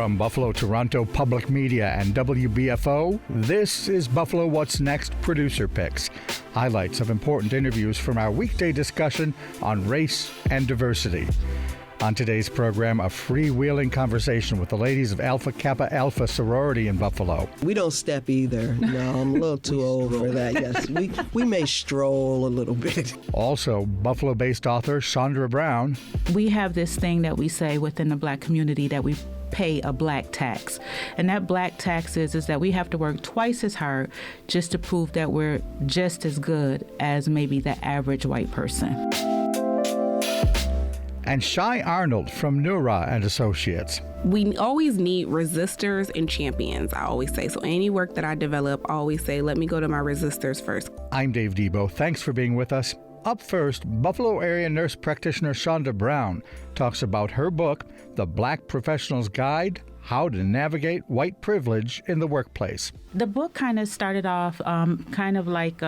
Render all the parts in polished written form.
From Buffalo, Toronto Public Media and WBFO, this is Buffalo What's Next Producer Picks. Highlights of important interviews from our weekday discussion on race and diversity. On today's program, a freewheeling conversation with the ladies of Alpha Kappa Alpha sorority in Buffalo. We don't step either. No, I'm a little too old for that. Yes, we may stroll a little bit. Also, Buffalo-based author Shondra Brown. We have this thing that we say within the black community that we pay a black tax. And that black tax is that we have to work twice as hard just to prove that we're just as good as maybe the average white person. And Shia Arnold from Nurah and Associates. We always need resistors and champions, I always say. So any work that I develop, I always say, let me go to my resistors first. I'm Dave Debo. Thanks for being with us. Up first, Buffalo area nurse practitioner Shondra Brown talks about her book, The Black Professional's Guide, How to Navigate White Privilege in the Workplace. The book kind of started off kind of like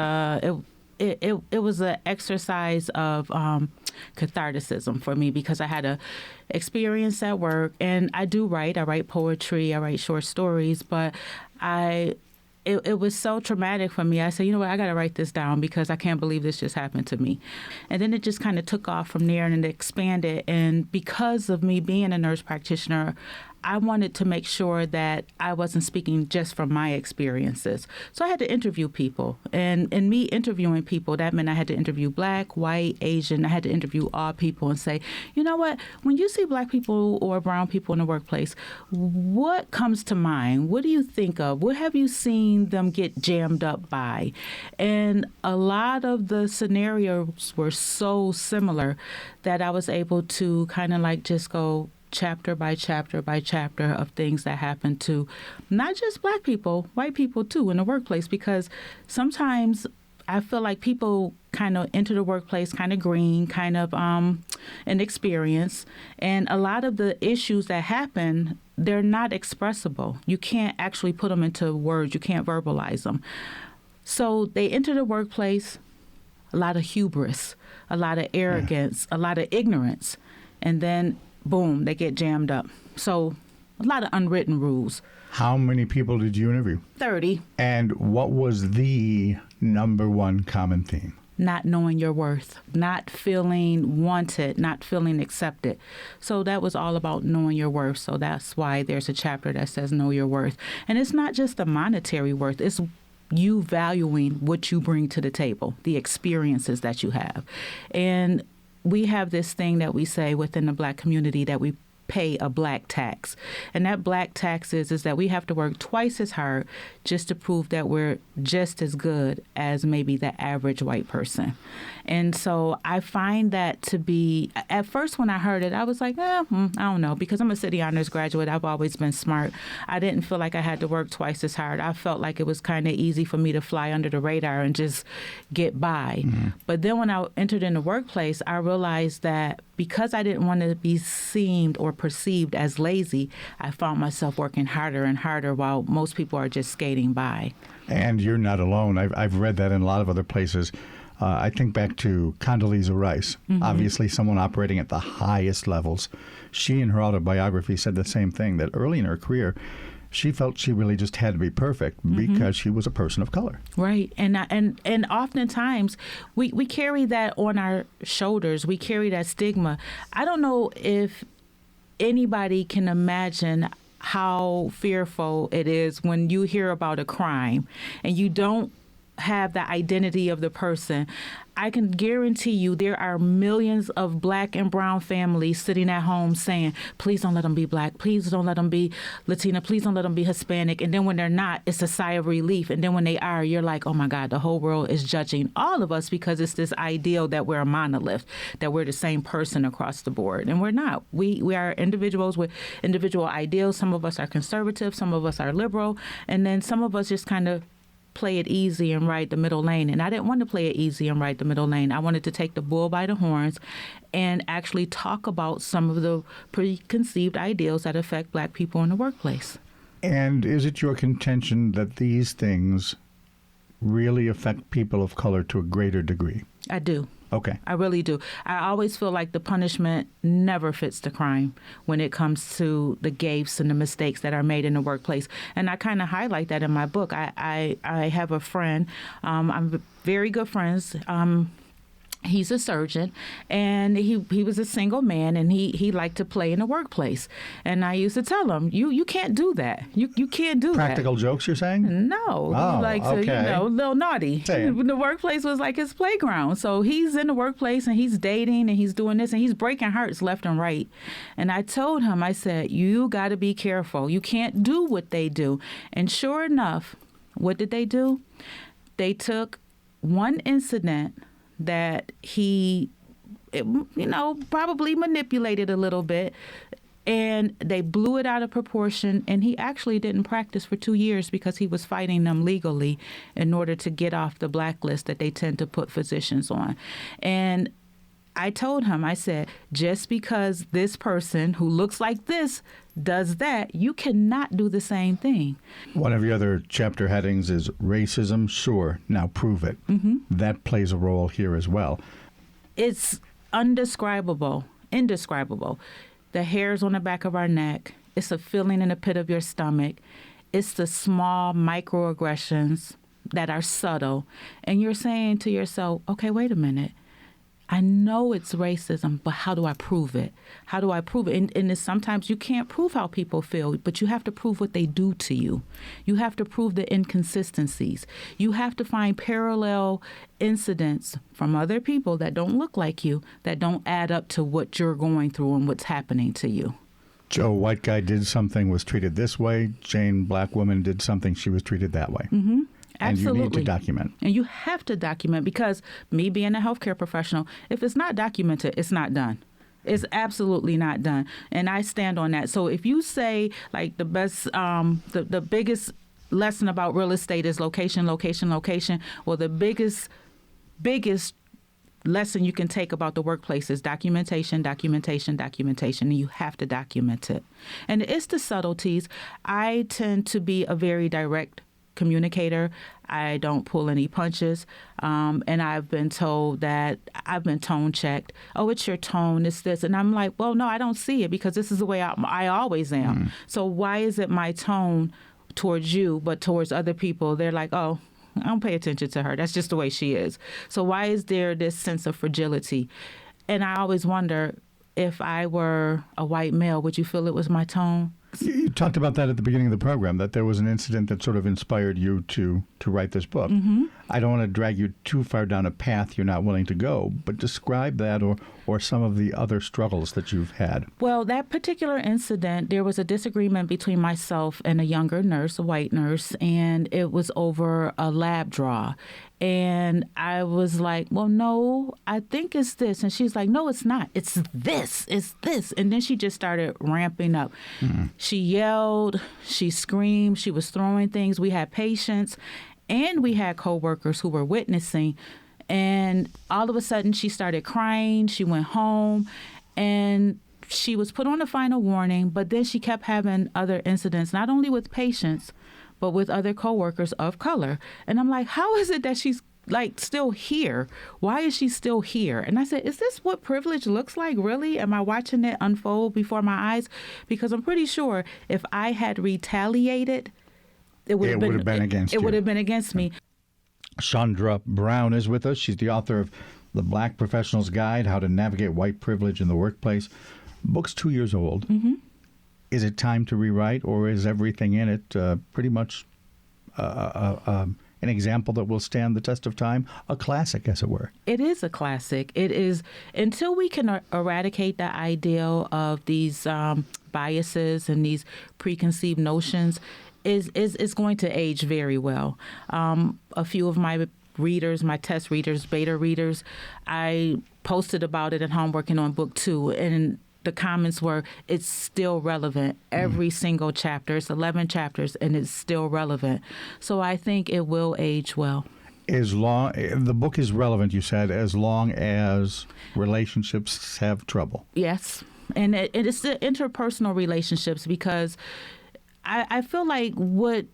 it was an exercise of catharticism for me because I had a experience at work, and I do write. I write poetry, I write short stories, but it was so traumatic for me. I said, you know what, I got to write this down because I can't believe this just happened to me. And then it just kind of took off from there and it expanded. And because of me being a nurse practitioner, I wanted to make sure that I wasn't speaking just from my experiences. So I had to interview people. And in me interviewing people, that meant I had to interview black, white, Asian. I had to interview all people and say, you know what, when you see black people or brown people in the workplace, what comes to mind? What do you think of? What have you seen them get jammed up by? And a lot of the scenarios were so similar that I was able to kind of like just go chapter by chapter by chapter of things that happen to not just black people, white people too in the workplace, because sometimes I feel like people kind of enter the workplace kind of green, kind of inexperienced, and a lot of the issues that happen, they're not expressible. You can't actually put them into words. You can't verbalize them. So they enter the workplace, a lot of hubris, a lot of arrogance, a lot of ignorance, and then boom, they get jammed up. So a lot of unwritten rules. How many people did you interview? 30. And what was the number one common theme? Not knowing your worth, not feeling wanted, not feeling accepted. So that was all about knowing your worth. So that's why there's a chapter that says know your worth. And it's not just the monetary worth. It's you valuing what you bring to the table, the experiences that you have. And we have this thing that we say within the black community that we pay a black tax. And that black tax is that we have to work twice as hard just to prove that we're just as good as maybe the average white person. And so I find that to be, at first when I heard it, I was like, I don't know, because I'm a City Honors graduate. I've always been smart. I didn't feel like I had to work twice as hard. I felt like it was kind of easy for me to fly under the radar and just get by. Mm-hmm. But then when I entered in the workplace, I realized that because I didn't want to be seen or perceived as lazy, I found myself working harder and harder while most people are just skating by. And you're not alone. I've read that in a lot of other places. I think back to Condoleezza Rice, obviously someone operating at the highest levels. She, in her autobiography, said the same thing, that early in her career, she felt she really just had to be perfect because she was a person of color. Right. And oftentimes we carry that on our shoulders. We carry that stigma. I don't know if anybody can imagine how fearful it is when you hear about a crime and you don't have the identity of the person. I can guarantee you there are millions of black and brown families sitting at home saying, please don't let them be black. Please don't let them be Latina. Please don't let them be Hispanic. And then when they're not, it's a sigh of relief. And then when they are, you're like, oh, my God, the whole world is judging all of us because it's this ideal that we're a monolith, that we're the same person across the board. And we're not. We are individuals with individual ideals. Some of us are conservative. Some of us are liberal. And then some of us just kind of play it easy and ride the middle lane. And I didn't want to play it easy and ride the middle lane. I wanted to take the bull by the horns and actually talk about some of the preconceived ideals that affect black people in the workplace. And is it your contention that these things really affect people of color to a greater degree? I do. Okay. I really do. I always feel like the punishment never fits the crime when it comes to the gaffes and the mistakes that are made in the workplace. And I kind of highlight that in my book. I have a friend. I'm very good friends. He's a surgeon, and he was a single man, and he liked to play in the workplace. And I used to tell him, you can't do that. You can't do Practical that. jokes, you're saying? No. Oh, He likes to, okay. a little naughty. The workplace was like his playground. So he's in the workplace, and he's dating, and he's doing this, and he's breaking hearts left and right. And I told him, I said, you got to be careful. You can't do what they do. And sure enough, what did they do? They took one incident that he, probably manipulated a little bit, and they blew it out of proportion, and he actually didn't practice for 2 years because he was fighting them legally in order to get off the blacklist that they tend to put physicians on. And I told him, I said, just because this person who looks like this does that, you cannot do the same thing. One of your other chapter headings is racism. Sure, now prove it. Mm-hmm. That plays a role here as well. It's indescribable. The hairs on the back of our neck. It's a feeling in the pit of your stomach. It's the small microaggressions that are subtle. And you're saying to yourself, okay, wait a minute. I know it's racism, but how do I prove it? How do I prove it? And sometimes you can't prove how people feel, but you have to prove what they do to you. You have to prove the inconsistencies. You have to find parallel incidents from other people that don't look like you, that don't add up to what you're going through and what's happening to you. Joe, white guy did something, was treated this way. Jane, black woman, did something, she was treated that way. Mm-hmm. And Absolutely. you need to document. And you have to document, because me being a healthcare professional, if it's not documented, it's not done. It's absolutely not done. And I stand on that. So if you say like the best, the biggest lesson about real estate is location, location, location. Well, the biggest lesson you can take about the workplace is documentation, documentation, documentation, and you have to document it. And it's the subtleties. I tend to be a very direct communicator. I don't pull any punches. And I've been told that I've been tone checked. Oh, it's your tone, it's this. And I'm like, well, no, I don't see it, because this is the way I always am. So why is it my tone towards you, but towards other people, they're like, oh, I don't pay attention to her. That's just the way she is. So why is there this sense of fragility? And I always wonder, if I were a white male, would you feel it was my tone? You talked about that at the beginning of the program, that there was an incident that sort of inspired you to write this book. Mm-hmm. I don't want to drag you too far down a path you're not willing to go, but describe that or some of the other struggles that you've had. Well, that particular incident, there was a disagreement between myself and a younger nurse, a white nurse, and it was over a lab draw. And I was like, well, no, I think it's this. And she's like, no, it's not. It's this. It's this. And then she just started ramping up. Mm-hmm. She yelled. She screamed. She was throwing things. We had patients and we had coworkers who were witnessing. And all of a sudden, she started crying. She went home and she was put on a final warning. But then she kept having other incidents, not only with patients, but with other coworkers of color. And I'm like, how is it that she's like still here? Why is she still here? And I said, is this what privilege looks like, really? Am I watching it unfold before my eyes? Because I'm pretty sure if I had retaliated, it would have been against you. It would have been against me. Shondra Brown is with us. She's the author of The Black Professional's Guide, How to Navigate White Privilege in the Workplace. Book's 2 years old. Mm-hmm. Is it time to rewrite, or is everything in it pretty much an example that will stand the test of time, a classic, as it were? It is a classic. It is, until we can eradicate the ideal of these biases and these preconceived notions, is going to age very well. A few of my readers, my test readers, beta readers, I posted about it at home working on book 2, and the comments were, it's still relevant. Every single chapter, it's 11 chapters, and it's still relevant. So I think it will age well. The book is relevant, you said, as long as relationships have trouble. Yes, and it's the interpersonal relationships, because I feel like what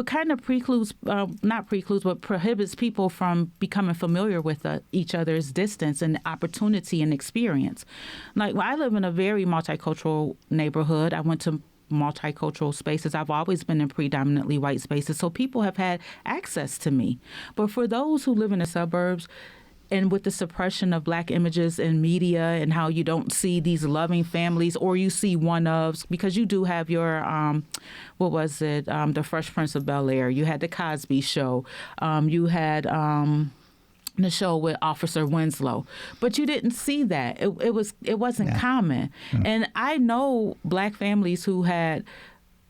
kind of but prohibits people from becoming familiar with each other's distance and opportunity and experience. Like, I live in a very multicultural neighborhood. I went to multicultural spaces. I've always been in predominantly white spaces, so people have had access to me. But for those who live in the suburbs, and with the suppression of Black images in media and how you don't see these loving families, or you see one-ofs, because you do have your, The Fresh Prince of Bel-Air. You had the Cosby Show. You had the show with Officer Winslow, but you didn't see that. It wasn't common. And I know Black families who had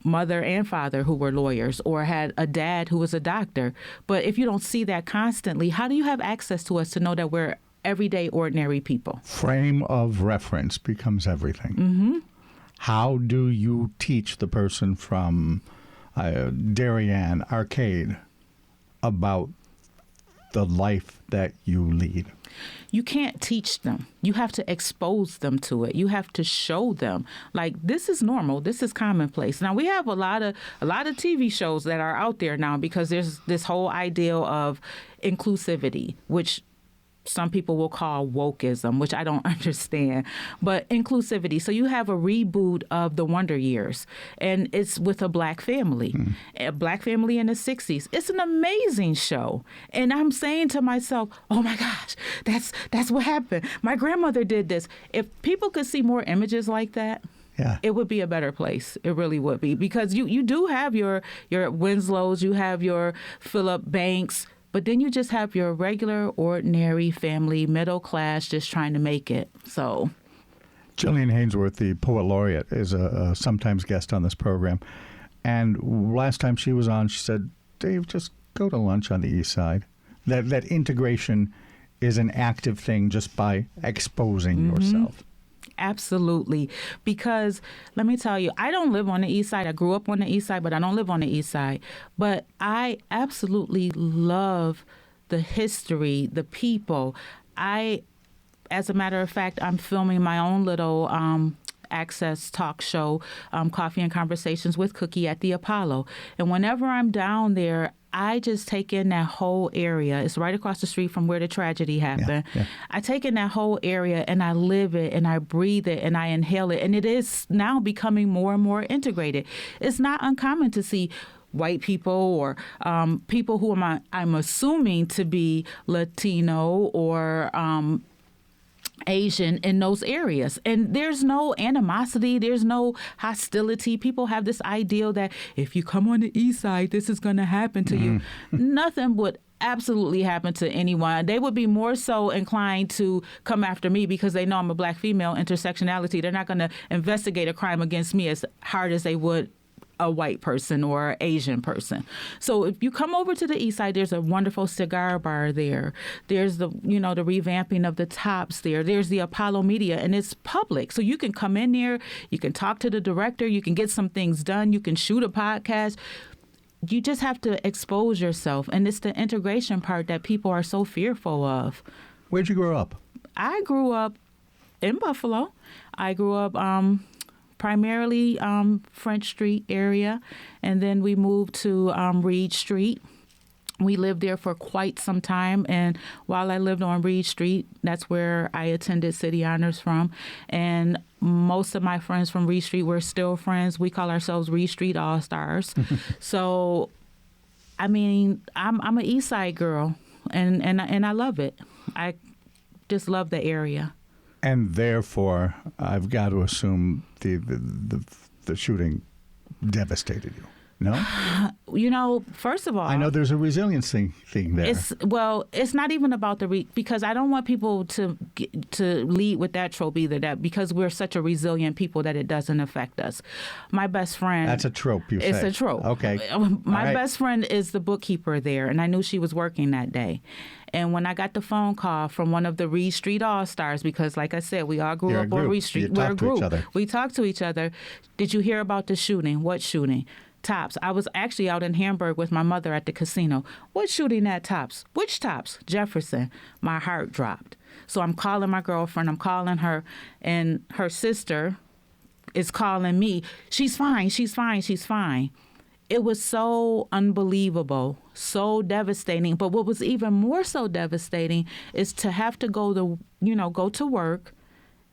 mother and father who were lawyers, or had a dad who was a doctor. But if you don't see that constantly, how do you have access to us to know that we're everyday, ordinary people? Frame of reference becomes everything. Mm-hmm. How do you teach the person from Darien Arcade about the life that you lead? You can't teach them. You have to expose them to it. You have to show them, like, this is normal. This is commonplace. Now, we have a lot of TV shows that are out there now, because there's this whole ideal of inclusivity, which some people will call wokeism, which I don't understand, but inclusivity. So you have a reboot of the Wonder Years, and it's with a Black family, a Black family in the 60s. It's an amazing show. And I'm saying to myself, oh my gosh, that's what happened. My grandmother did this. If people could see more images like that, it would be a better place. It really would be, because you do have your Winslows, you have your Philip Banks, but then you just have your regular, ordinary family, middle class, just trying to make it. So, Jillian Hainsworth, the poet laureate, is a sometimes guest on this program. And last time she was on, she said, Dave, just go to lunch on the East Side. That integration is an active thing just by exposing yourself. Absolutely. Because let me tell you, I don't live on the East Side. I grew up on the East Side, but I don't live on the East Side. But I absolutely love the history, the people. As a matter of fact, I'm filming my own little access talk show, Coffee and Conversations with Cookie, at the Apollo. And whenever I'm down there, I just take in that whole area. It's right across the street from where the tragedy happened. I take in that whole area and I live it and I breathe it and I inhale it. And it is now becoming more and more integrated. It's not uncommon to see white people or people who I'm assuming to be Latino or Asian in those areas. And there's no animosity. There's no hostility. People have this ideal that if you come on the East Side, this is going to happen to you. Nothing would absolutely happen to anyone. They would be more so inclined to come after me because they know I'm a Black female, intersectionality. They're not going to investigate a crime against me as hard as they would a white person or Asian person. So if you come over to the East Side, there's a wonderful cigar bar there. There's the revamping of the Tops there. There's the Apollo Media, and it's public. So you can come in there, you can talk to the director, you can get some things done, you can shoot a podcast. You just have to expose yourself. And it's the integration part that people are so fearful of. Where'd you grow up? I grew up in Buffalo. I grew up primarily French Street area, and then we moved to Reed Street. We lived there for quite some time, and while I lived on Reed Street, that's where I attended City Honors from, and most of my friends from Reed Street were still friends. We call ourselves Reed Street All-Stars. So, I mean, I'm an East Side girl, and I love it. I just love the area. And therefore, I've got to assume the shooting devastated you. No? First of all, I know there's a resiliency thing there. It's not even about because I don't want people to lead with that trope either, that because we're such a resilient people that it doesn't affect us. My best friend... That's a trope, you say. It's a trope. Okay. My best friend is the bookkeeper there, and I knew she was working that day. And when I got the phone call from one of the Reed Street All-Stars, because like I said, we all grew up on Reed Street. We're a group. We talk to each other. Did you hear about the shooting? What shooting? Tops. I was actually out in Hamburg with my mother at the casino. What shooting at Tops? Which Tops? Jefferson. My heart dropped. So I'm calling my girlfriend. I'm calling her. And her sister is calling me, she's fine, she's fine, she's fine. It was so unbelievable, so devastating. But what was even more so devastating is to have to go to work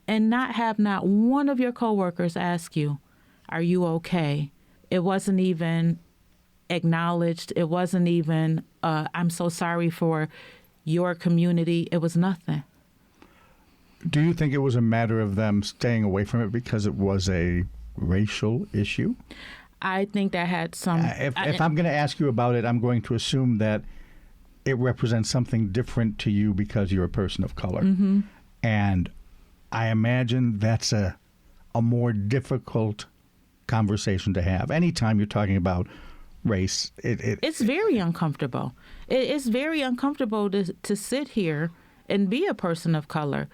and not one of your coworkers ask you, are you okay? It wasn't even acknowledged. It wasn't even, I'm so sorry for your community. It was nothing. Do you think it was a matter of them staying away from it because it was a racial issue? I think that had some... If I'm going to ask you about it, I'm going to assume that it represents something different to you because you're a person of color. Mm-hmm. And I imagine that's a more difficult conversation to have. Anytime you're talking about race, it's very uncomfortable. It's very uncomfortable to sit here and be a person of color.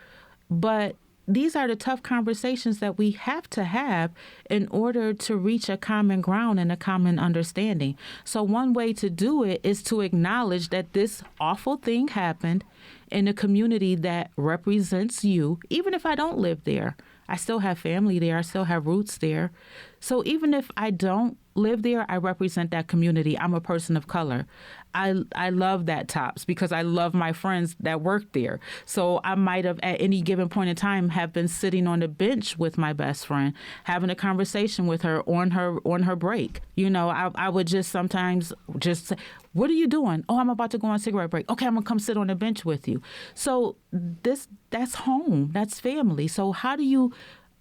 But these are the tough conversations that we have to have in order to reach a common ground and a common understanding. So one way to do it is to acknowledge that this awful thing happened in a community that represents you. Even if I don't live there, I still have family there. I still have roots there. So even if I don't live there, I represent that community. I'm a person of color. I love that Tops because I love my friends that work there. So I might have at any given point in time have been sitting on the bench with my best friend, having a conversation with her on her break. I would just sometimes just say, what are you doing? Oh, I'm about to go on a cigarette break. Okay, I'm going to come sit on the bench with you. So that's home. That's family. So how do you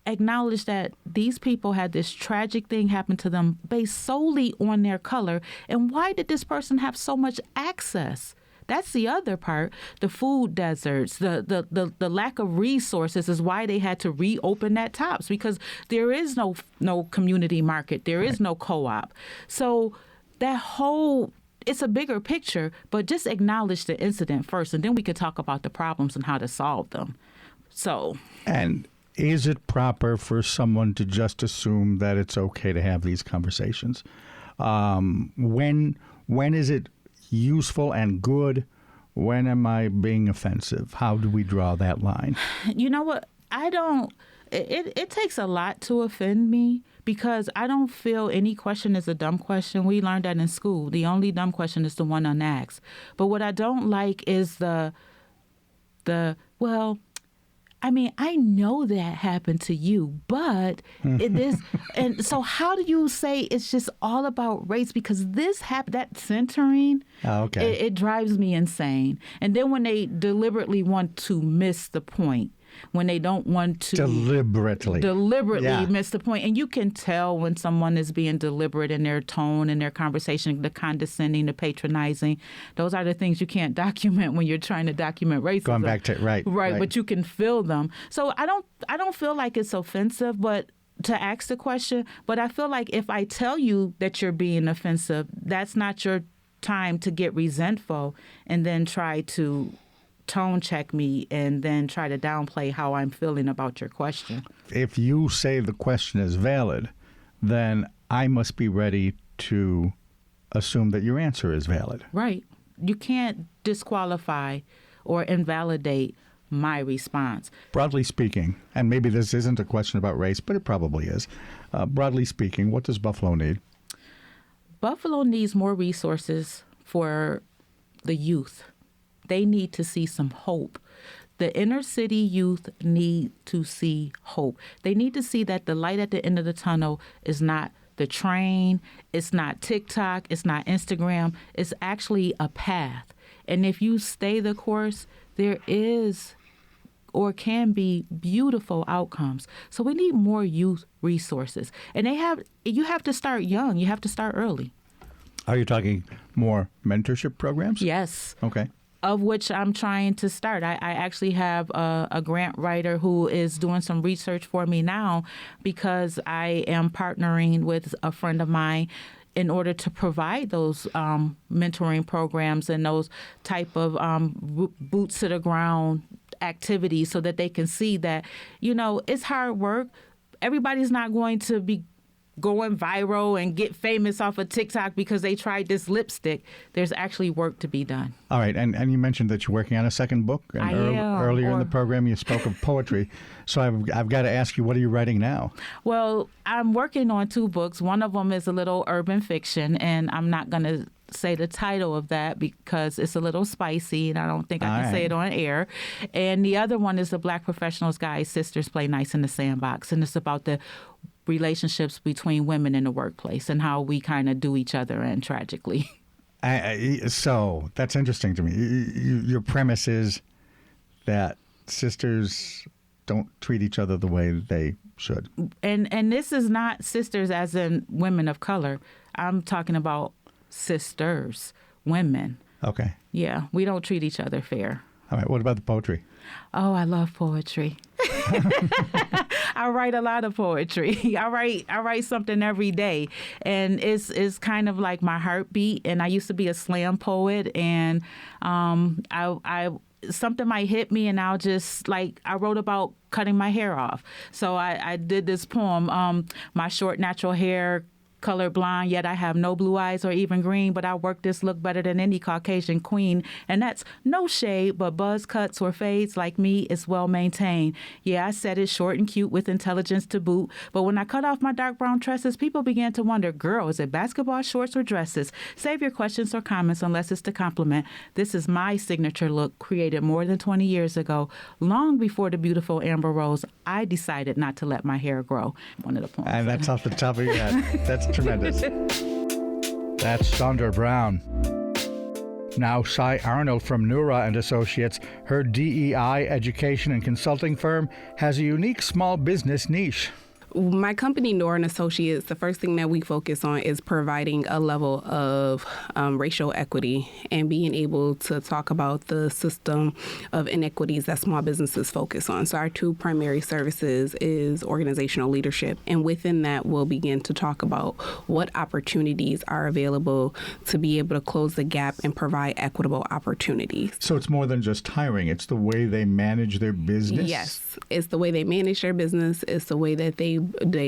acknowledge that these people had this tragic thing happen to them based solely on their color? And why did this person have so much access? That's the other part. The food deserts, the lack of resources is why they had to reopen that Tops, because there is no community market. There is no co-op. So it's a bigger picture, but just acknowledge the incident first, and then we could talk about the problems and how to solve them. And is it proper for someone to just assume that it's okay to have these conversations? When is it useful and good? When am I being offensive? How do we draw that line? You know what? It takes a lot to offend me because I don't feel any question is a dumb question. We learned that in school. The only dumb question is the one unasked. But what I don't like is I know that happened to you, but it is. And so how do you say it's just all about race? Because that centering, it drives me insane. And then when they deliberately want to miss the point, when they don't want to deliberately miss the point. And you can tell when someone is being deliberate in their tone, in their conversation, the condescending, the patronizing. Those are the things you can't document when you're trying to document racism. Going back to right, but you can feel them. So I don't feel like it's offensive, but to ask the question. But I feel like if I tell you that you're being offensive, that's not your time to get resentful and then try to tone check me and then try to downplay how I'm feeling about your question. If you say the question is valid, then I must be ready to assume that your answer is valid. Right. You can't disqualify or invalidate my response. Broadly speaking, and maybe this isn't a question about race, but it probably is. Broadly speaking, what does Buffalo need? Buffalo needs more resources for the youth. They need to see some hope. The inner city youth need to see hope. They need to see that the light at the end of the tunnel is not the train, it's not TikTok, it's not Instagram, it's actually a path. And if you stay the course, there is or can be beautiful outcomes. So we need more youth resources. And you have to start young. You have to start early. Are you talking more mentorship programs? Yes. Okay. Of which I'm trying to start. I actually have a grant writer who is doing some research for me now because I am partnering with a friend of mine in order to provide those mentoring programs and those type of boots to the ground activities so that they can see that, it's hard work. Everybody's not going to be going viral and get famous off of TikTok because they tried this lipstick. There's actually work to be done. All right, and you mentioned that you're working on a second book. And I am. Earlier in the program, you spoke of poetry. So I've got to ask you, what are you writing now? Well, I'm working on 2 books. One of them is a little urban fiction, and I'm not going to say the title of that because it's a little spicy, and I don't think I can say it on air. And the other one is the Black Professionals Guide, Sisters Play Nice in the Sandbox, and it's about the relationships between women in the workplace and how we kind of do each other in tragically. So that's interesting to me. Your premise is that sisters don't treat each other the way they should. And this is not sisters as in women of color. I'm talking about sisters, women. Okay. Yeah, we don't treat each other fair. All right. What about the poetry? Oh, I love poetry. I write a lot of poetry. I write something every day, and it's kind of like my heartbeat. And I used to be a slam poet, and I something might hit me, and I'll just I wrote about cutting my hair off. So I did this poem, my short natural hair, color blind, yet I have no blue eyes or even green, but I work this look better than any Caucasian queen. And that's no shade, but buzz cuts or fades like me is well maintained. Yeah, I said it short and cute with intelligence to boot. But when I cut off my dark brown tresses, people began to wonder, girl, is it basketball shorts or dresses? Save your questions or comments unless it's to compliment. This is my signature look, created more than 20 years ago. Long before the beautiful Amber Rose, I decided not to let my hair grow. One of the poems. And that's off the top of your head. That's tremendous. That's Shondra Brown. Now, Shia Arnold from Nurah and Associates, her DEI education and consulting firm, has a unique small business niche. My company, Nurah and Associates, the first thing that we focus on is providing a level of racial equity and being able to talk about the system of inequities that small businesses focus on. So our 2 primary services is organizational leadership, and within that, we'll begin to talk about what opportunities are available to be able to close the gap and provide equitable opportunities. So it's more than just hiring. It's the way they manage their business? Yes. It's the way they manage their business. It's the way that they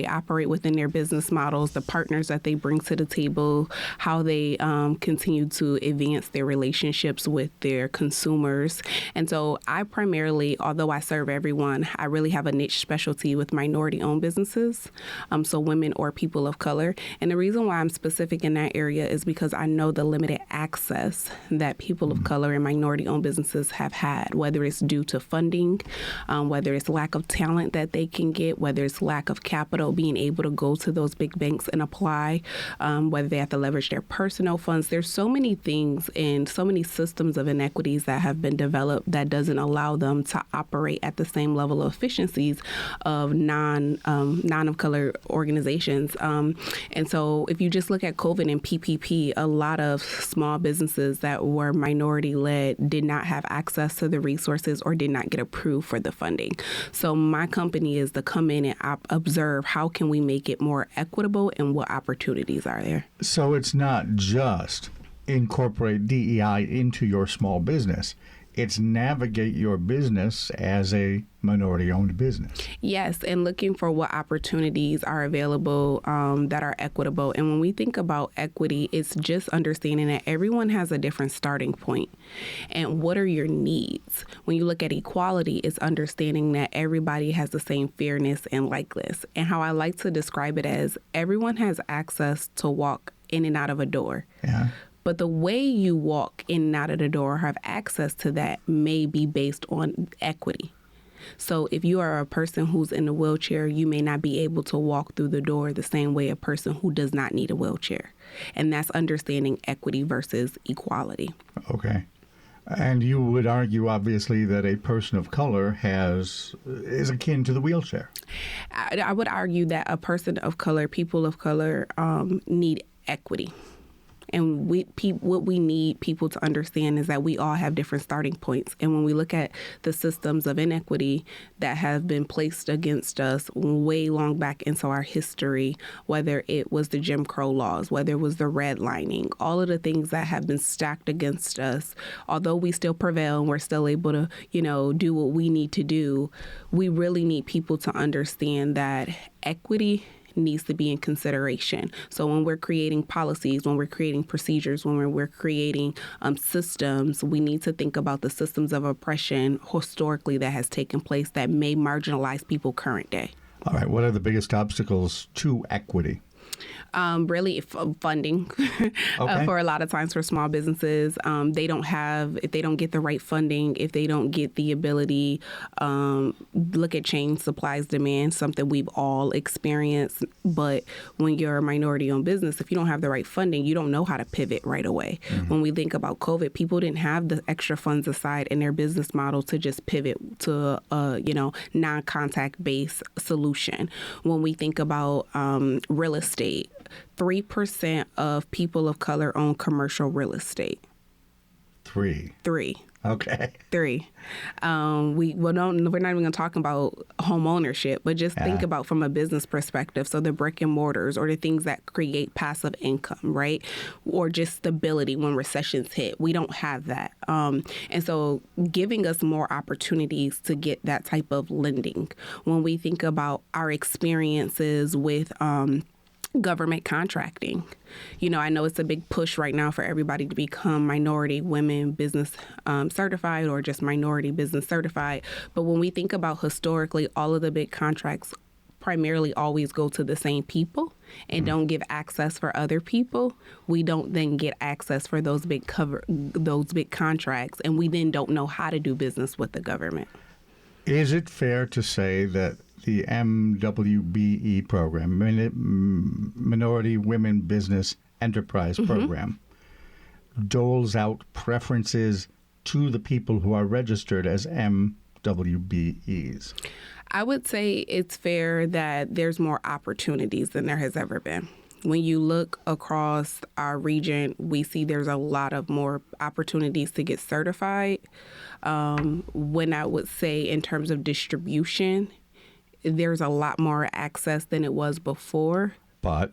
operate within their business models, the partners that they bring to the table, how they continue to advance their relationships with their consumers. And so I primarily, although I serve everyone, I really have a niche specialty with minority-owned businesses, so women or people of color. And the reason why I'm specific in that area is because I know the limited access that people of color and minority-owned businesses have had, whether it's due to funding, whether it's lack of talent that they can get, whether it's lack of capital, being able to go to those big banks and apply, whether they have to leverage their personal funds. There's so many things and so many systems of inequities that have been developed that doesn't allow them to operate at the same level of efficiencies of non of color organizations. And so if you just look at COVID and PPP, a lot of small businesses that were minority led did not have access to the resources or did not get approved for the funding. So my company is to come in and observe how can we make it more equitable and what opportunities are there. So it's not just incorporate DEI into your small business. It's navigate your business as a minority-owned business. Yes, and looking for what opportunities are available that are equitable. And when we think about equity, it's just understanding that everyone has a different starting point. And what are your needs? When you look at equality, it's understanding that everybody has the same fairness and likeness. And how I like to describe it as everyone has access to walk in and out of a door. Yeah. But the way you walk in and out of the door or have access to that may be based on equity. So if you are a person who's in a wheelchair, you may not be able to walk through the door the same way a person who does not need a wheelchair. And that's understanding equity versus equality. Okay. And you would argue, obviously, that a person of color is akin to the wheelchair. I would argue that a person of color, people of color, need equity. And what we need people to understand is that we all have different starting points. And when we look at the systems of inequity that have been placed against us way long back into our history, whether it was the Jim Crow laws, whether it was the redlining, all of the things that have been stacked against us, although we still prevail and we're still able to, do what we need to do, we really need people to understand that equity needs to be in consideration. So when we're creating policies, when we're creating procedures, when we're creating systems, we need to think about the systems of oppression historically that has taken place that may marginalize people current day. All right. What are the biggest obstacles to equity? Really funding. Okay. For a lot of times for small businesses, if they don't get the right funding, if they don't get the ability, look at chain supplies demand, something we've all experienced. But when you're a minority-owned business, if you don't have the right funding, you don't know how to pivot right away. Mm-hmm. When we think about COVID, people didn't have the extra funds aside in their business model to just pivot to a non-contact based solution. When we think about real estate, 3% of people of color own commercial real estate. Three. Okay. 3. We're not even going to talk about home ownership, but just think about from a business perspective. So the brick and mortars or the things that create passive income, right? Or just stability when recessions hit. We don't have that. And so giving us more opportunities to get that type of lending. When we think about our experiences with government contracting. I know it's a big push right now for everybody to become minority women business certified or just minority business certified. But when we think about historically, all of the big contracts primarily always go to the same people and don't give access for other people. We don't then get access for those big contracts, and we then don't know how to do business with the government. Is it fair to say that the MWBE program, Minority Women Business Enterprise Program, doles out preferences to the people who are registered as MWBEs? I would say it's fair that there's more opportunities than there has ever been. When you look across our region, we see there's a lot of more opportunities to get certified. When I would say in terms of distribution, there's a lot more access than it was before. But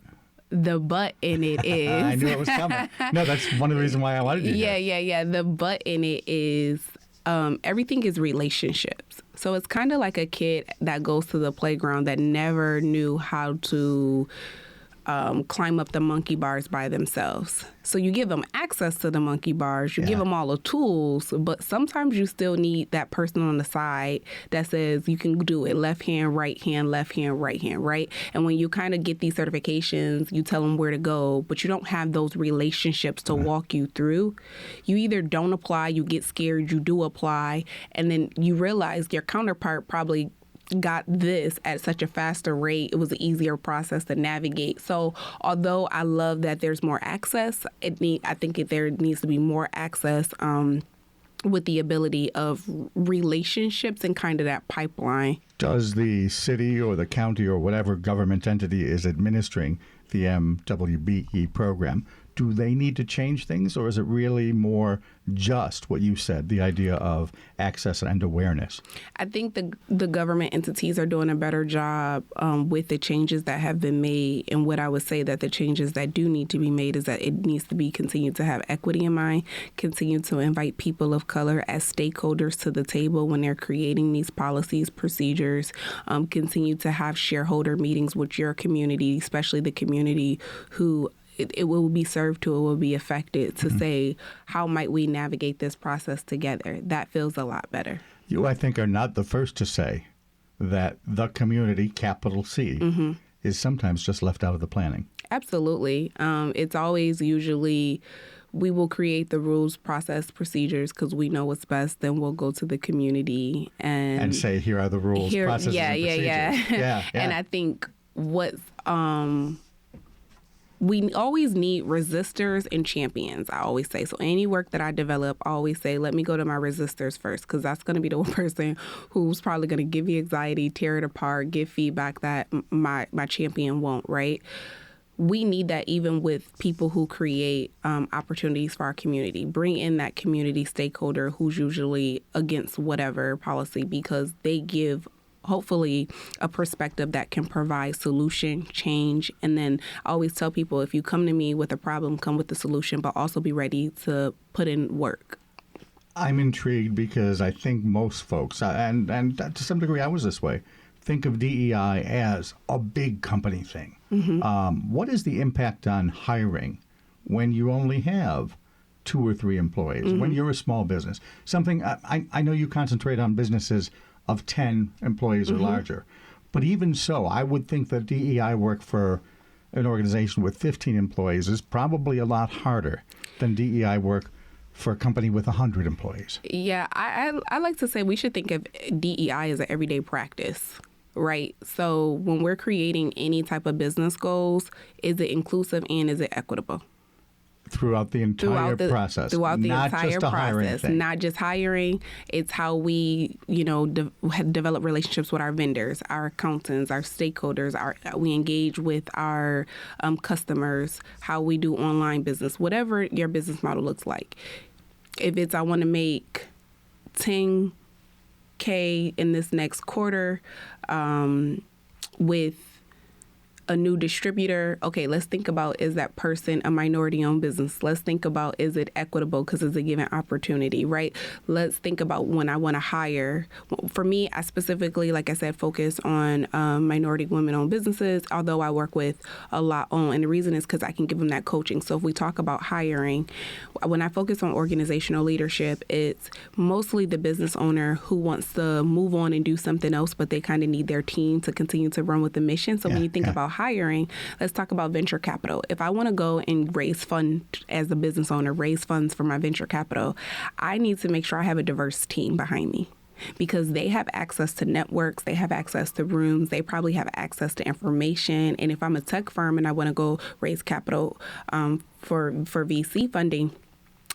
the but in it is... I knew it was coming. No, that's one of the reasons why I wanted you to. Yeah. The but in it is everything is relationships. So it's kind of like a kid that goes to the playground that never knew how to climb up the monkey bars by themselves. So you give them access to the monkey bars, you give them all the tools, but sometimes you still need that person on the side that says you can do it left hand, right hand, right? And when you kind of get these certifications, you tell them where to go, but you don't have those relationships to walk you through. You either don't apply, you get scared, you do apply, and then you realize your counterpart probably got this at such a faster rate. It was an easier process to navigate. So although I love that there's more access, I think there needs to be more access with the ability of relationships and kind of that pipeline. Does the city or the county or whatever government entity is administering the MWBE program, do they need to change things, or is it really more just what you said, the idea of access and awareness? I think the government entities are doing a better job with the changes that have been made. And what I would say that the changes that do need to be made is that it needs to be continued to have equity in mind, continue to invite people of color as stakeholders to the table when they're creating these policies, procedures, continue to have shareholder meetings with your community, especially the community who it will be served to, it will be affected, to say, how might we navigate this process together? That feels a lot better. You, I think, are not the first to say that the community, capital C, is sometimes just left out of the planning. Absolutely. It's always usually we will create the rules, process, procedures because we know what's best. Then we'll go to the community and say, here are the rules, processes, and procedures. Yeah. And I think what's... we always need resistors and champions, I always say. So any work that I develop, I always say, let me go to my resistors first, because that's going to be the person who's probably going to give me anxiety, tear it apart, give feedback that my champion won't, right? We need that even with people who create opportunities for our community. Bring in that community stakeholder who's usually against whatever policy, because they give hopefully a perspective that can provide solution, change. And then I always tell people, if you come to me with a problem, come with the solution, but also be ready to put in work. I'm intrigued because I think most folks, and to some degree I was this way, think of DEI as a big company thing. What is the impact on hiring when you only have 2 or 3 employees, when you're a small business? Something I know you concentrate on businesses of 10 employees or larger, but even so, I would think that DEI work for an organization with 15 employees is probably a lot harder than DEI work for a company with 100 employees. Yeah, I like to say we should think of DEI as an everyday practice, right? So when we're creating any type of business goals, is it inclusive and is it equitable? Throughout the entire process. Throughout the not entire just a process. thing. Not just hiring. It's how we, develop relationships with our vendors, our accountants, our stakeholders. We engage with our customers, how we do online business, whatever your business model looks like. If it's I want to make $10K in this next quarter with a new distributor, okay, let's think about, is that person a minority-owned business? Let's think about, is it equitable because it's a given opportunity, right? Let's think about when I want to hire. For me, I specifically, like I said, focus on minority women-owned businesses, although I work with a lot on, and the reason is because I can give them that coaching. So if we talk about hiring, when I focus on organizational leadership, it's mostly the business owner who wants to move on and do something else, but they kind of need their team to continue to run with the mission. So when you think about hiring, let's talk about venture capital. If I want to go and raise funds as a business owner, raise funds for my venture capital, I need to make sure I have a diverse team behind me because they have access to networks, they have access to rooms, they probably have access to information. And if I'm a tech firm and I want to go raise capital for VC funding,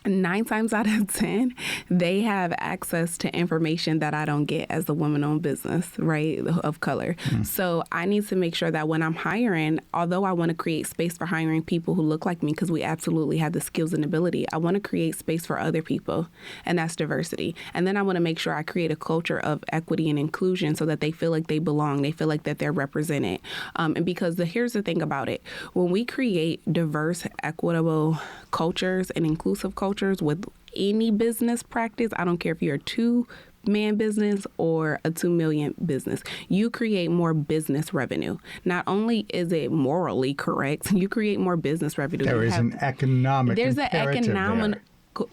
9 times out of 10, they have access to information that I don't get as a woman-owned business, right, of color. So I need to make sure that when I'm hiring, although I want to create space for hiring people who look like me because we absolutely have the skills and ability, I want to create space for other people, and that's diversity. And then I want to make sure I create a culture of equity and inclusion so that they feel like they belong, they feel like that they're represented. And because here's the thing about it, when we create diverse, equitable cultures and inclusive cultures with any business practice, I don't care if you're a 2-man business or a 2 million business, you create more business revenue. Not only is it morally correct, you create more business revenue. There's an economic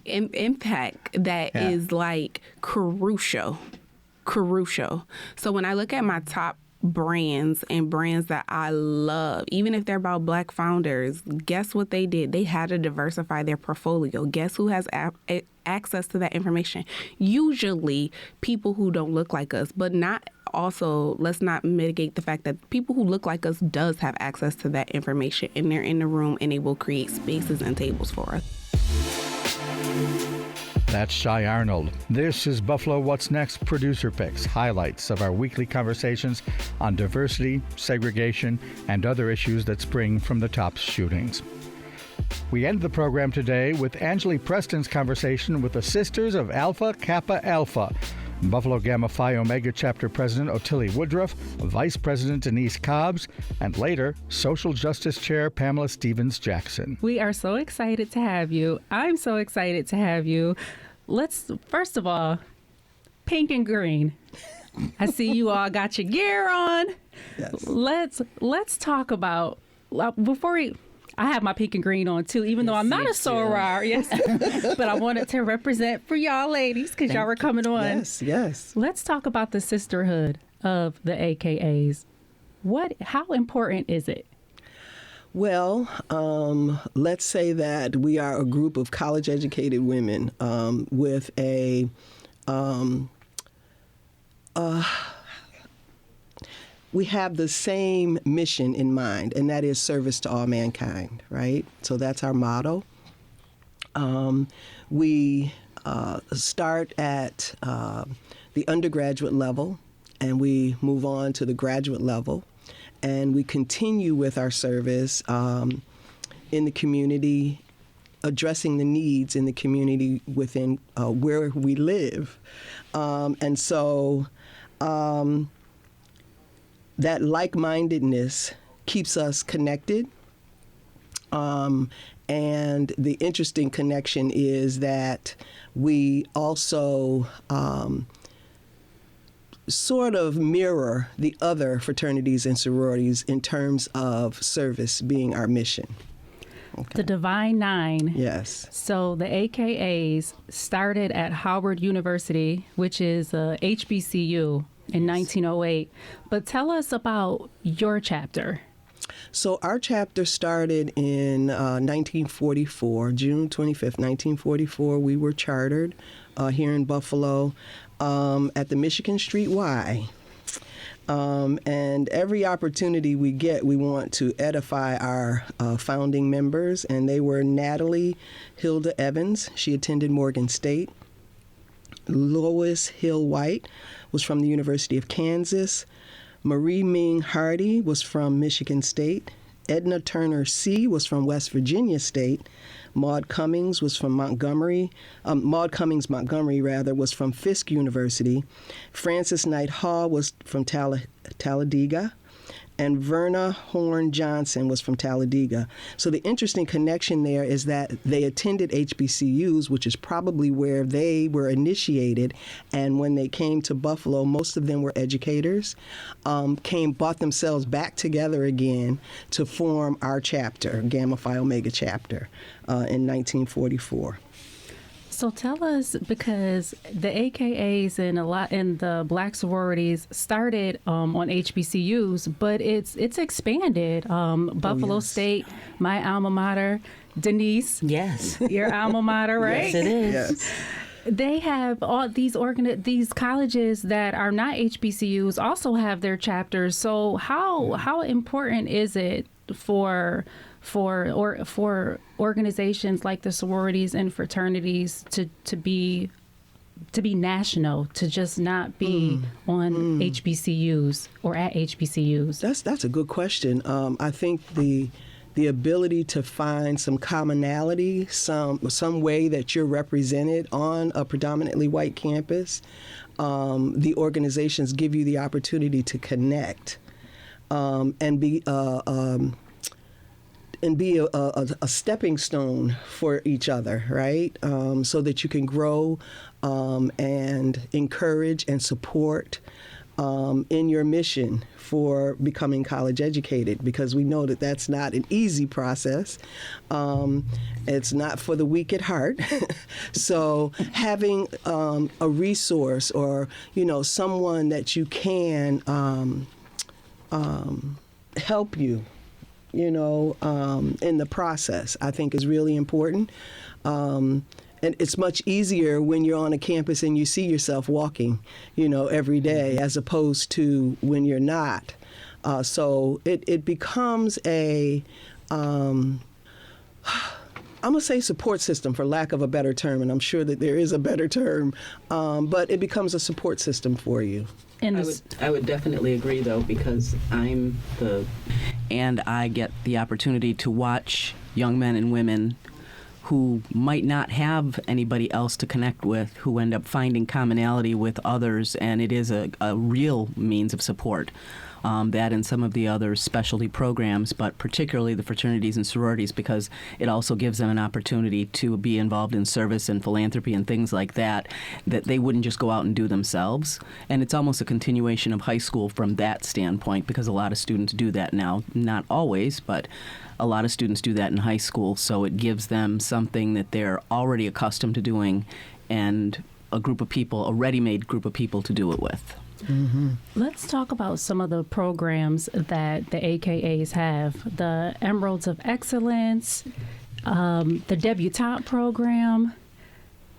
impact that is like crucial. So when I look at my top brands and brands that I love, even if they're about Black founders, guess what they did? They had to diversify their portfolio. Guess who has access to that information? Usually people who don't look like us, but not also, let's not mitigate the fact that people who look like us does have access to that information, and they're in the room and they will create spaces and tables for us. That's Shia Arnold. This is Buffalo What's Next Producer Picks, highlights of our weekly conversations on diversity, segregation, and other issues that spring from the TOPS shootings. We end the program today with Angeli Preston's conversation with the Sisters of Alpha Kappa Alpha, Buffalo Gamma Phi Omega Chapter President Otillie Woodruff, Vice President Denise Cobbs, and later Social Justice Chair Pamela Stevens-Jackson. We are so excited to have you. I'm so excited to have you. Let's, first of all, pink and green. I see you all got your gear on. Yes. Let's talk about, I have my pink and green on too, even though I'm not a soror, but I wanted to represent for y'all ladies because y'all were coming on. Yes. Let's talk about the sisterhood of the AKAs. How important is it? Well, let's say that we are a group of college-educated women with we have the same mission in mind, and that is service to all mankind, right? So that's our motto. We start at the undergraduate level, and we move on to the graduate level, and we continue with our service in the community, addressing the needs in the community within where we live. And so that like-mindedness keeps us connected. And the interesting connection is that we also sort of mirror the other fraternities and sororities in terms of service being our mission. Okay. The Divine Nine. Yes. So the AKAs started at Howard University, which is a HBCU, in 1908. But tell us about your chapter. So our chapter started in 1944, June 25th, 1944. We were chartered here in Buffalo at the Michigan Street Y. And every opportunity we get, we want to edify our founding members. And they were Natalie Hilda Evans. She attended Morgan State. Lois Hill White was from the University of Kansas. Marie Ming Hardy was from Michigan State. Edna Turner C. was from West Virginia State. Maud Cummings was from Montgomery. Maud Cummings Montgomery, was from Fisk University. Frances Knight Hall was from Talladega. And Verna Horn Johnson was from Talladega. So the interesting connection there is that they attended HBCUs, which is probably where they were initiated. And when they came to Buffalo, most of them were educators, brought themselves back together again to form our chapter, Gamma Phi Omega chapter, in 1944. So tell us, because the AKAs and the black sororities started on HBCUs, but it's expanded. Buffalo State, my alma mater, Denise. Yes. Your alma mater, right? Yes, it is. Yes. They have all these colleges that are not HBCUs also have their chapters. So how important is it for organizations like the sororities and fraternities to be national, to just not be on HBCUs or at HBCUs? That's a good question. I think the ability to find some commonality, some way that you're represented on a predominantly white campus, the organizations give you the opportunity to connect and be a stepping stone for each other, right? So that you can grow and encourage and support in your mission for becoming college educated, because we know that that's not an easy process. It's not for the weak at heart. So having a resource or, someone that you can help you, in the process, I think is really important. And it's much easier when you're on a campus and you see yourself walking, every day, as opposed to when you're not. So it becomes I'm going to say support system, for lack of a better term, and I'm sure that there is a better term, but it becomes a support system for you. I would definitely agree, though, because and I get the opportunity to watch young men and women who might not have anybody else to connect with, who end up finding commonality with others, and it is a real means of support. That and some of the other specialty programs, but particularly the fraternities and sororities, because it also gives them an opportunity to be involved in service and philanthropy and things like that they wouldn't just go out and do themselves. And it's almost a continuation of high school from that standpoint, because a lot of students do that now. Not always, but a lot of students do that in high school, so it gives them something that they're already accustomed to doing and a ready-made group of people to do it with. Mm-hmm. Let's talk about some of the programs that the AKAs have. The Emeralds of Excellence, the Debutante program.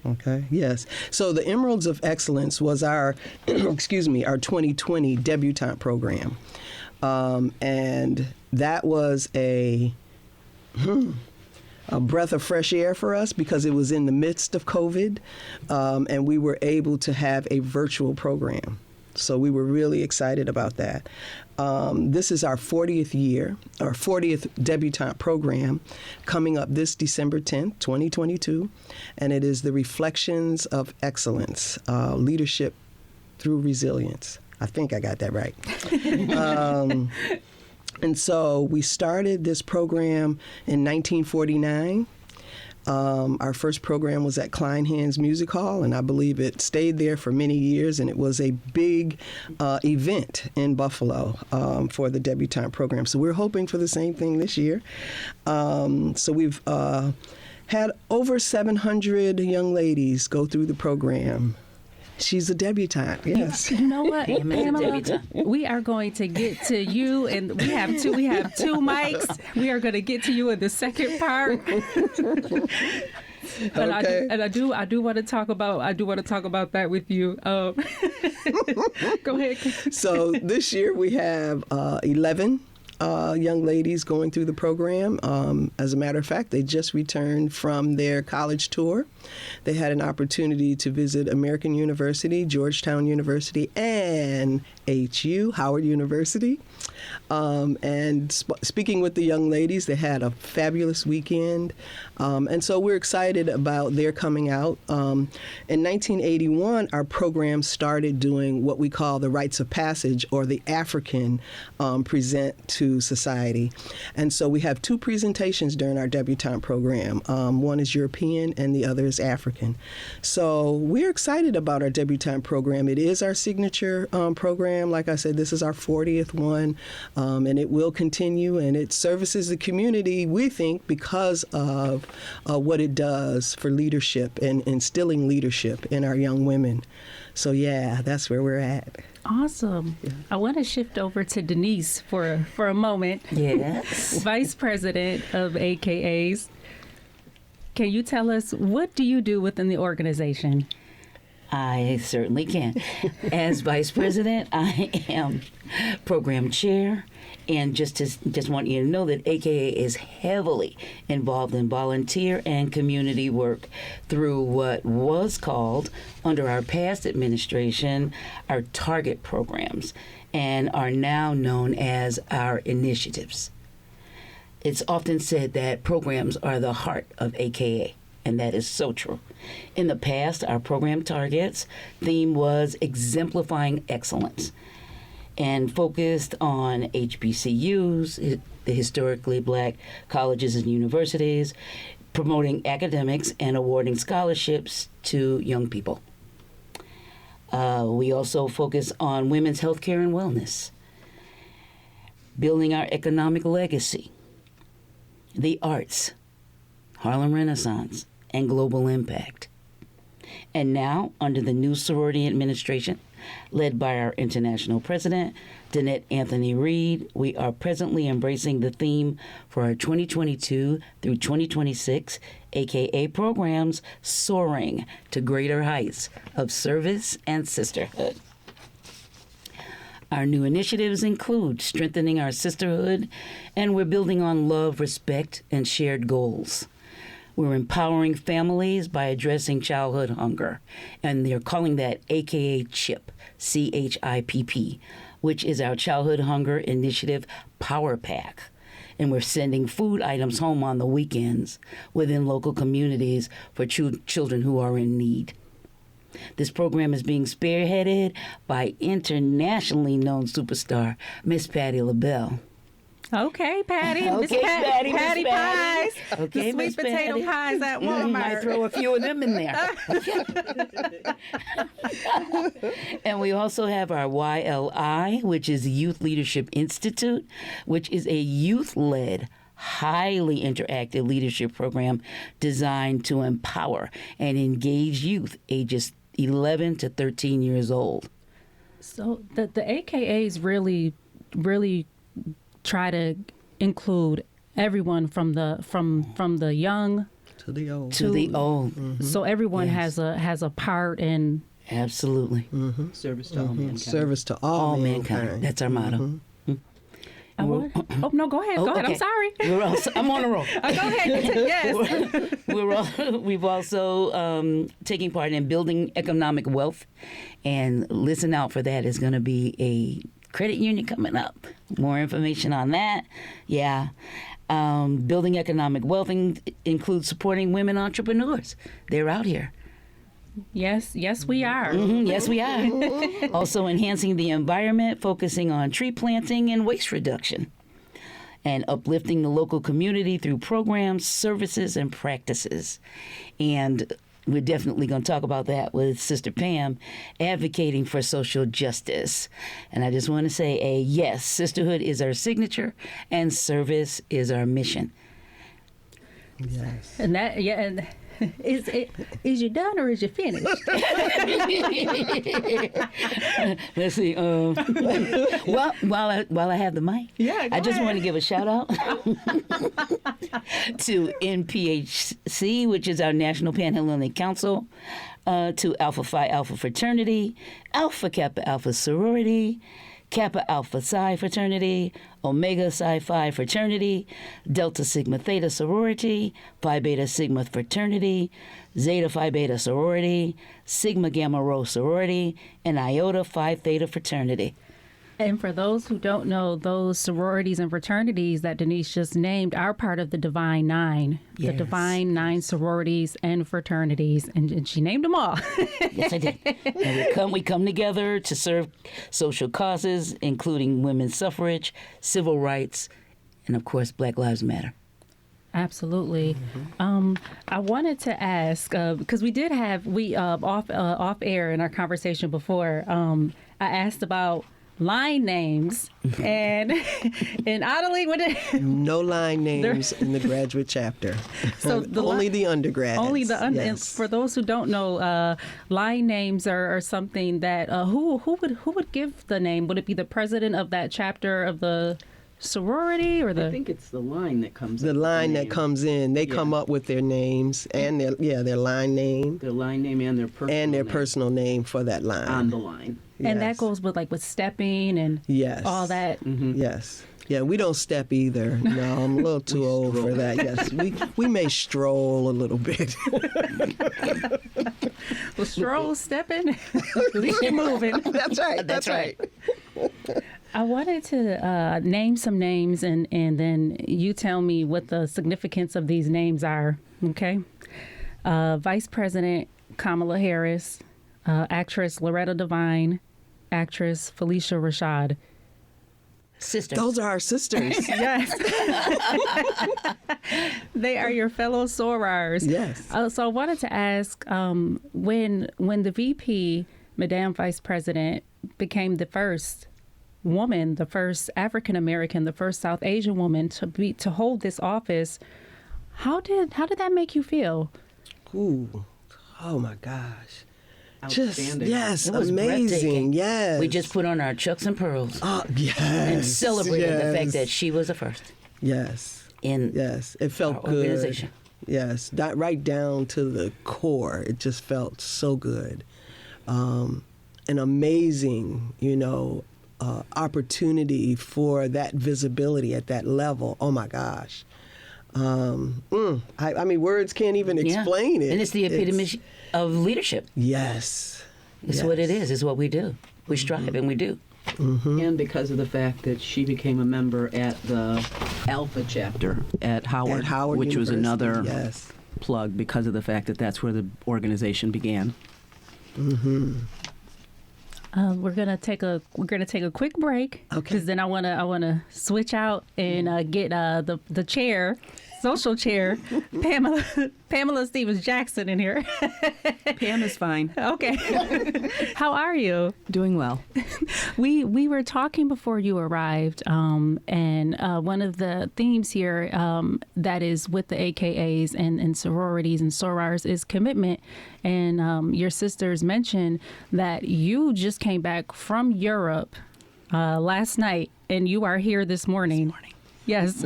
Okay, yes. So the Emeralds of Excellence was our, our 2020 Debutante program. And that was a breath of fresh air for us, because it was in the midst of COVID, and we were able to have a virtual program. So we were really excited about that. This is our 40th year, our 40th debutante program, coming up this December 10th, 2022. And it is the Reflections of Excellence, Leadership Through Resilience. I think I got that right. And so we started this program in 1949. Our first program was at Klein Hands Music Hall, and I believe it stayed there for many years, and it was a big event in Buffalo for the debutante program. So we're hoping for the same thing this year. So we've had over 700 young ladies go through the program. She's a debutante, yes. You know what, Pamela? We are going to get to you, and we have two mics. We are going to get to you in the second part. But Okay. I do want to talk about that with you. Go ahead. So this year we have 11 young ladies going through the program. As a matter of fact, they just returned from their college tour. They had an opportunity to visit American University, Georgetown University, and HU, Howard University. And speaking with the young ladies, they had a fabulous weekend. And so we're excited about their coming out. In 1981, our program started doing what we call the rites of passage, or the African present to society. And so we have two presentations during our debutante program. One is European and the other is African. So we're excited about our debutante program. It is our signature program. Like I said, this is our 40th one, and it will continue, and it services the community, we think, because of what it does for leadership and instilling leadership in our young women. So yeah, that's where we're at. Awesome. Yeah. I want to shift over to Denise for a moment. Yes. Vice President of AKAs. Can you tell us, what do you do within the organization? I certainly can. As Vice President, I am Program Chair, and just want you to know that AKA is heavily involved in volunteer and community work through what was called, under our past administration, our target programs, and are now known as our initiatives. It's often said that programs are the heart of AKA, and that is so true. In the past, our program targets theme was exemplifying excellence, and focused on HBCUs, the historically black colleges and universities, promoting academics and awarding scholarships to young people. We also focus on women's health care and wellness, building our economic legacy, the arts, Harlem Renaissance, and global impact. And now, under the new sorority administration, led by our international president, Danette Anthony Reed, we are presently embracing the theme for our 2022 through 2026 AKA programs, Soaring to Greater Heights of Service and Sisterhood. Our new initiatives include strengthening our sisterhood, and we're building on love, respect, and shared goals. We're empowering families by addressing childhood hunger, and they're calling that AKA CHIP, CHIPP, which is our Childhood Hunger Initiative Power Pack. And we're sending food items home on the weekends within local communities for children who are in need. This program is being spearheaded by internationally known superstar Miss Patti LaBelle. Okay, Patty. Okay, Patty Pies. Okay, the Miss sweet potato Patty. pies at You Walmart. might throw a few of them in there. And we also have our YLI, which is Youth Leadership Institute, which is a youth-led, highly interactive leadership program designed to empower and engage youth ages 11 to 13 years old. So the AKAs really try to include everyone from the young To the old. To the old. Mm-hmm. So everyone has a part in. Absolutely. Mm-hmm. Service to all mankind. Service to all mankind. That's our motto. Oh no, go ahead. Okay. I'm sorry. I'm on a roll. Go ahead. Yes. We've also taken part in building economic wealth, and listen out for that. Is going to be a credit union coming up. More information on that. Yeah. Building economic wealth includes supporting women entrepreneurs. They're out here. Yes, we are. Mm-hmm, yes, we are. Also enhancing the environment, focusing on tree planting and waste reduction. and uplifting the local community through programs, services, and practices. And we're definitely going to talk about that with Sister Pam, advocating for social justice. And I just want to say yes, sisterhood is our signature and service is our mission. Yes. And that, yeah, and is you done or is you finished? Let's see. Well, while I have the mic, I just want to give a shout out to NPHC, which is our National Panhandling Council, to Alpha Phi Alpha Fraternity, Alpha Kappa Alpha Sorority, Kappa Alpha Psi Fraternity, Omega Psi Phi Fraternity, Delta Sigma Theta Sorority, Phi Beta Sigma Fraternity, Zeta Phi Beta Sorority, Sigma Gamma Rho Sorority, and Iota Phi Theta Fraternity. And for those who don't know, those sororities and fraternities that Denise just named are part of the Divine Nine, the Divine Nine sororities and fraternities, and she named them all. Yes, I did. And we come together to serve social causes, including women's suffrage, civil rights, and of course, Black Lives Matter. Absolutely. I wanted to ask because we did have off air in our conversation before. I asked about line names and Otillie, no line names in the graduate chapter. So only the undergrads. Only the yes. And for those who don't know, line names are something that who would give the name? Would it be the president of that chapter of the sorority or the? I think it's the line that comes. The line that comes in. They come up with their names and their line name. Their line name and their personal name for that line on the line. And that goes with stepping and all that. Mm-hmm. Yes. Yeah, we don't step either. No, I'm a little too old for that. Yes, we may stroll a little bit. Well, stroll, stepping, at least you're moving. That's right. That's right. I wanted to name some names, and then you tell me what the significance of these names are, okay? Vice President Kamala Harris, actress Loretta Devine, actress Felicia Rashad. Sisters. Those are our sisters. Yes. They are your fellow sorors. Yes. So I wanted to ask, when the VP, Madame Vice President, became the first woman, the first African American, the first South Asian woman to hold this office, how did that make you feel? Ooh, oh my gosh. Outstanding. Yes, it was amazing. Yes. We just put on our chucks and pearls. Yes. And celebrated the fact that she was the first. Yes. Yes. It felt our good. Organization. Yes. Right down to the core. It just felt so good. An amazing, opportunity for that visibility at that level. Oh my gosh. I mean, words can't even explain it. And it's the epitome of leadership. Yes. It's what it is. It's what we do. We strive and we do. Mm-hmm. And because of the fact that she became a member at the Alpha chapter at Howard which was another plug because of the fact that that's where the organization began. Mm-hmm. We're gonna take a quick break because then I wanna switch out and get the chair, social chair, Pamela Stevens Jackson in here. Pam is fine. Okay. How are you? Doing well. We were talking before you arrived, and one of the themes here that is with the AKAs and sororities and sorors is commitment. And your sisters mentioned that you just came back from Europe last night, and you are here this morning. Yes.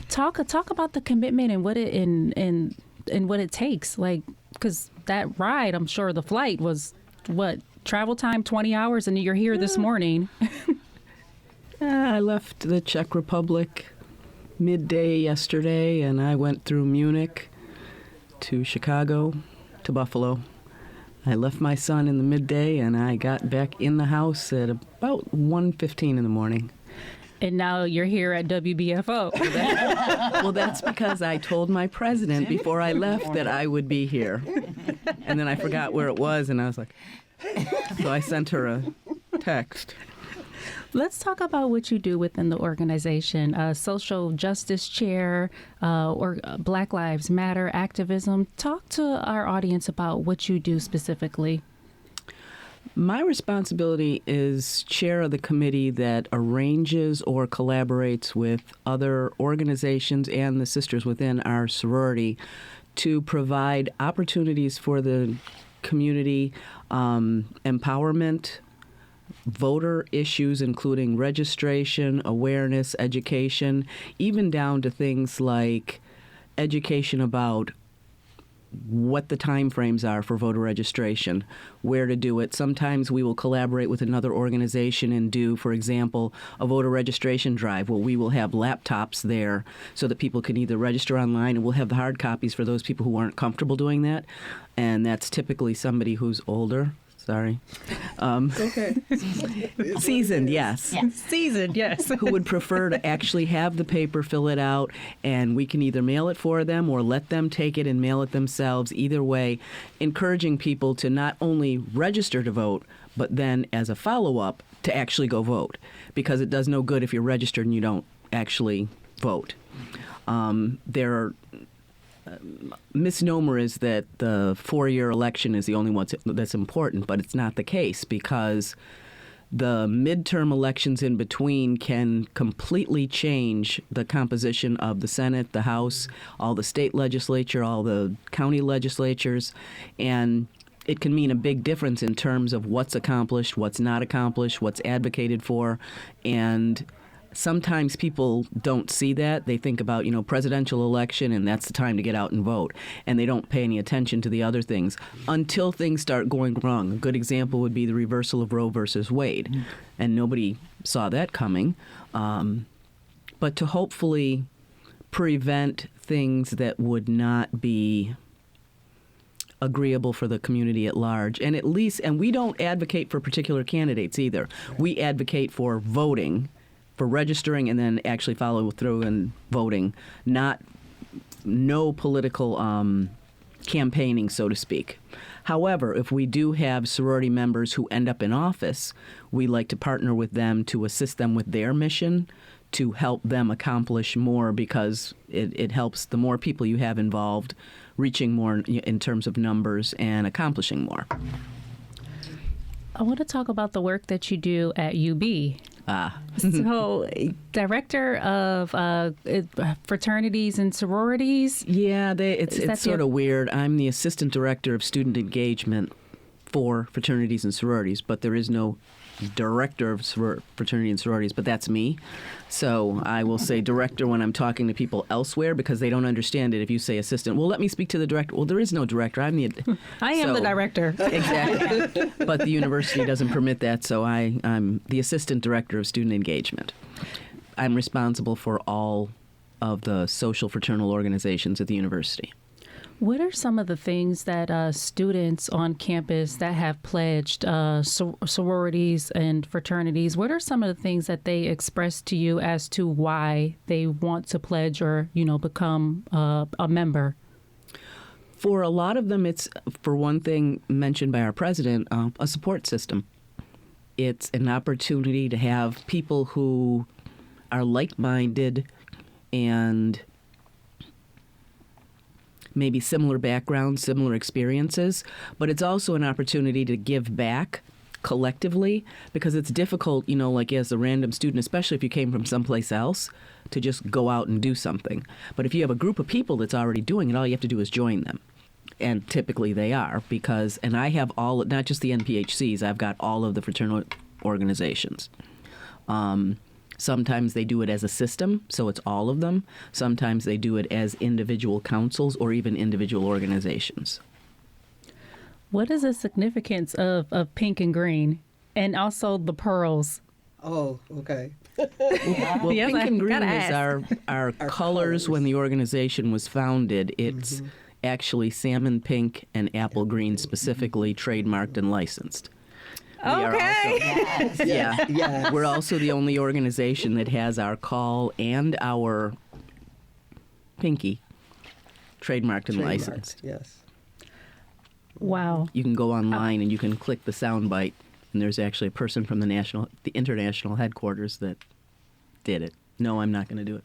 Talk about the commitment and what it takes, like, because that ride, I'm sure the flight was travel time 20 hours, and you're here this morning. I left the Czech Republic midday yesterday, and I went through Munich to Chicago to Buffalo. I left my son in the midday, and I got back in the house at about 1:15 in the morning. And now you're here at WBFO. Well, that's because I told my president before I left that I would be here. And then I forgot where it was, and I was like, so I sent her a text. Let's talk about what you do within the organization. Social justice chair, or Black Lives Matter activism. Talk to our audience about what you do specifically. My responsibility is chair of the committee that arranges or collaborates with other organizations and the sisters within our sorority to provide opportunities for the community, empowerment, voter issues, including registration, awareness, education, even down to things like education about what the time frames are for voter registration, where to do it. Sometimes we will collaborate with another organization and do, for example, a voter registration drive where we will have laptops there so that people can either register online, and we'll have the hard copies for those people who aren't comfortable doing that. And that's typically somebody who's older. Sorry. Okay. Seasoned, yes. Seasoned, yes. Who would prefer to actually have the paper, fill it out, and we can either mail it for them or let them take it and mail it themselves. Either way, encouraging people to not only register to vote, but then as a follow-up to actually go vote, because it does no good if you're registered and you don't actually vote. There are misnomer is that the 4-year election is the only one that's important, but it's not the case, because the midterm elections in between can completely change the composition of the Senate, the House, all the state legislature, all the county legislatures, and it can mean a big difference in terms of what's accomplished, what's not accomplished, what's advocated for, and sometimes people don't see that. They think about, presidential election, and that's the time to get out and vote. And they don't pay any attention to the other things until things start going wrong. A good example would be the reversal of Roe versus Wade. And nobody saw that coming. But to hopefully prevent things that would not be agreeable for the community at large. And we don't advocate for particular candidates either. We advocate for voting, for registering, and then actually follow through and voting. No political campaigning, so to speak. However, if we do have sorority members who end up in office, we like to partner with them to assist them with their mission, to help them accomplish more, because it helps the more people you have involved, reaching more in terms of numbers and accomplishing more. I want to talk about the work that you do at UB. So, director of fraternities and sororities? Yeah, it's sort of weird. I'm the assistant director of student engagement for fraternities and sororities, but there is no director of fraternity and sororities, but that's me. So I will say director when I'm talking to people elsewhere, because they don't understand it. If you say assistant, well, let me speak to the director. Well, there is no director. I am the director. Exactly. But the university doesn't permit that, so I'm the assistant director of student engagement. I'm responsible for all of the social fraternal organizations at the university. What are some of the things that students on campus that have pledged sororities and fraternities, what are some of the things that they express to you as to why they want to pledge or, become a member? For a lot of them, it's, for one thing mentioned by our president, a support system. It's an opportunity to have people who are like-minded and maybe similar backgrounds, similar experiences, but it's also an opportunity to give back collectively, because it's difficult, like as a random student, especially if you came from someplace else, to just go out and do something. But if you have a group of people that's already doing it, all you have to do is join them. And typically they are, and I have not just the NPHCs, I've got all of the fraternal organizations. Sometimes they do it as a system, so it's all of them. Sometimes they do it as individual councils or even individual organizations. What is the significance of pink and green, and also the pearls? Oh, okay. Well, Yes, pink and green gotta is our colors when the organization was founded. It's actually salmon pink and apple green, specifically trademarked and licensed. Okay. We're also the only organization that has our call and our pinky trademarked and licensed. Yes. Wow. You can go online and you can click the soundbite And there's actually a person from the international headquarters that did it. No, I'm not going to do it.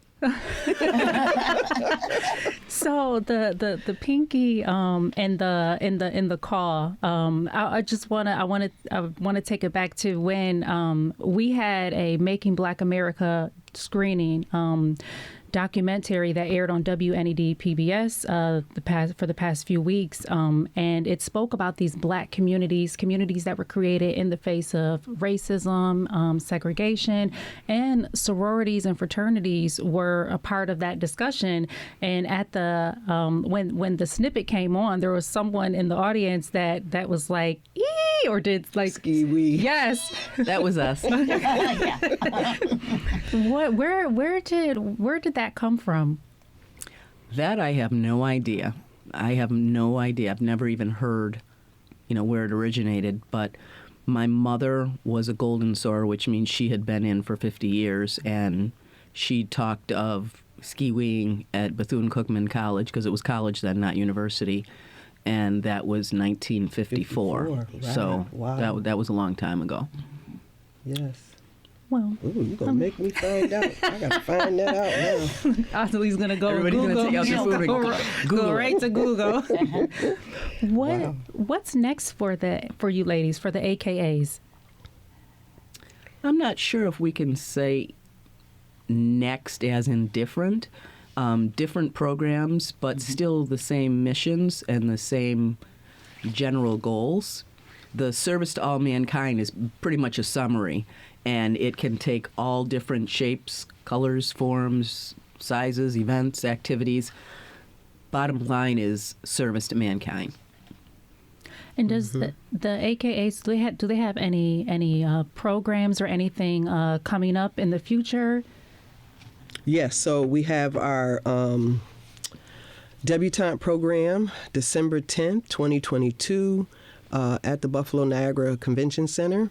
So the pinky and the call. I want to take it back to when we had a Making Black America screening documentary that aired on WNED PBS for the past few weeks, and it spoke about these Black communities that were created in the face of racism, segregation, and sororities and fraternities were a part of that discussion. And at the when the snippet came on, there was someone in the audience that was like, "Ee!" or did like ski-wee. Yes, that was us. Where did that come from? That I have no idea. I've never even heard, where it originated. But my mother was a golden soror, which means she had been in for 50 years, and she talked of ski-weeing at Bethune-Cookman College, because it was college then, not university, and that was 1954. Right. So wow. that was a long time ago. Yes. Well, ooh, you're going to make me find out. I got to find that out now. Otilie's going to go Everybody's Google. going to take out their phone and Go right to Google. Wow. What's next for you ladies, for the AKAs? I'm not sure if we can say next as in different. Different programs, but still the same missions and the same general goals. The service to all mankind is pretty much a summary, and it can take all different shapes, colors, forms, sizes, events, activities. Bottom line is service to mankind. And does the AKAs, do they have any programs or anything coming up in the future? Yes, so we have our debutante program, December 10th, 2022, at the Buffalo Niagara Convention Center.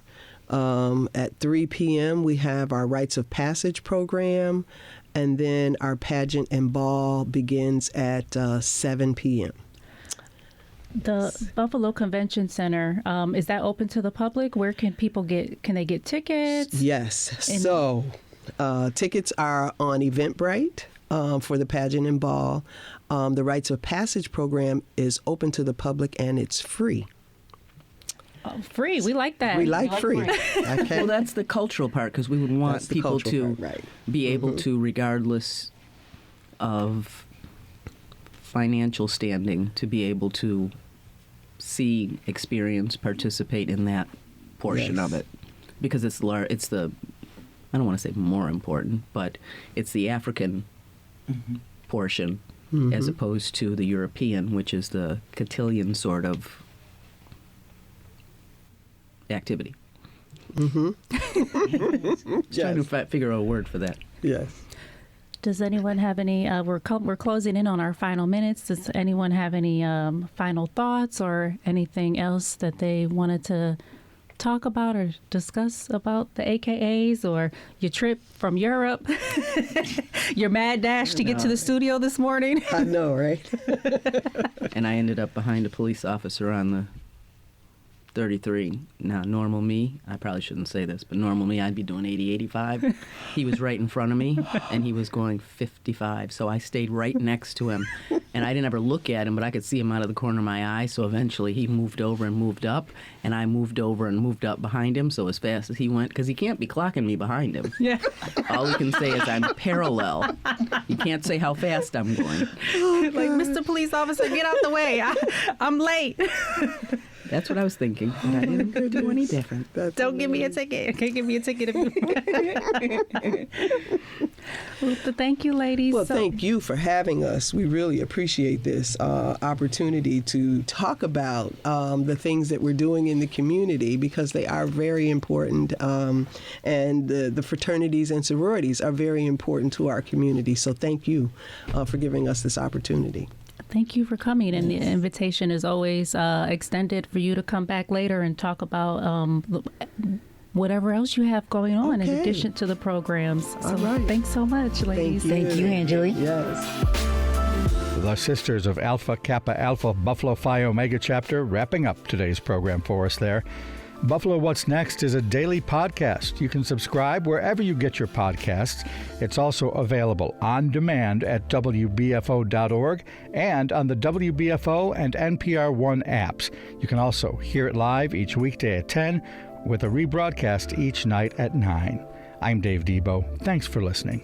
At 3 p.m., we have our Rites of Passage program, and then our pageant and ball begins at 7 p.m. The Buffalo Convention Center, is that open to the public? Where can people can they get tickets? Yes. So tickets are on Eventbrite for the pageant and ball. The Rites of Passage program is open to the public, and it's free. Oh, free. We like that. We like free. Okay. Well, that's the cultural part, because we would want people to be able to, regardless of financial standing, to be able to see, experience, participate in that portion of it, because it's the, I don't want to say more important, but it's the African portion as opposed to the European, which is the cotillion sort of activity. Trying to figure out a word for that. Yes. Does anyone have any, we're closing in on our final minutes. Does anyone have any final thoughts or anything else that they wanted to talk about or discuss about the AKAs or your trip from Europe, your mad dash to get to the studio this morning? I know, right? And I ended up behind a police officer on the 33. Now, normal me, I probably shouldn't say this, but normal me, I'd be doing 80, 85. He was right in front of me, and he was going 55. So I stayed right next to him, and I didn't ever look at him, but I could see him out of the corner of my eye. So eventually he moved over and moved up, and I moved over and moved up behind him. So as fast as he went, because he can't be clocking me behind him. Yeah. All he can say is I'm parallel. He can't say how fast I'm going. Like, Mr. Police Officer, get out the way. I'm late. That's what I was thinking, but I didn't do any different. Don't give me a ticket. Can't give me a ticket. Well, thank you, ladies. Well, thank you for having us. We really appreciate this opportunity to talk about the things that we're doing in the community, because they are very important, and the fraternities and sororities are very important to our community. So thank you for giving us this opportunity. Thank you for coming, and the invitation is always extended for you to come back later and talk about whatever else you have going on in addition to the programs. So thanks so much, ladies. Thank you, Angelie. Yes. The Sisters of Alpha Kappa Alpha Buffalo Phi Omega Chapter wrapping up today's program for us there. Buffalo What's Next is a daily podcast. You can subscribe wherever you get your podcasts. It's also available on demand at WBFO.org and on the WBFO and NPR One apps. You can also hear it live each weekday at 10 with a rebroadcast each night at 9. I'm Dave Debo. Thanks for listening.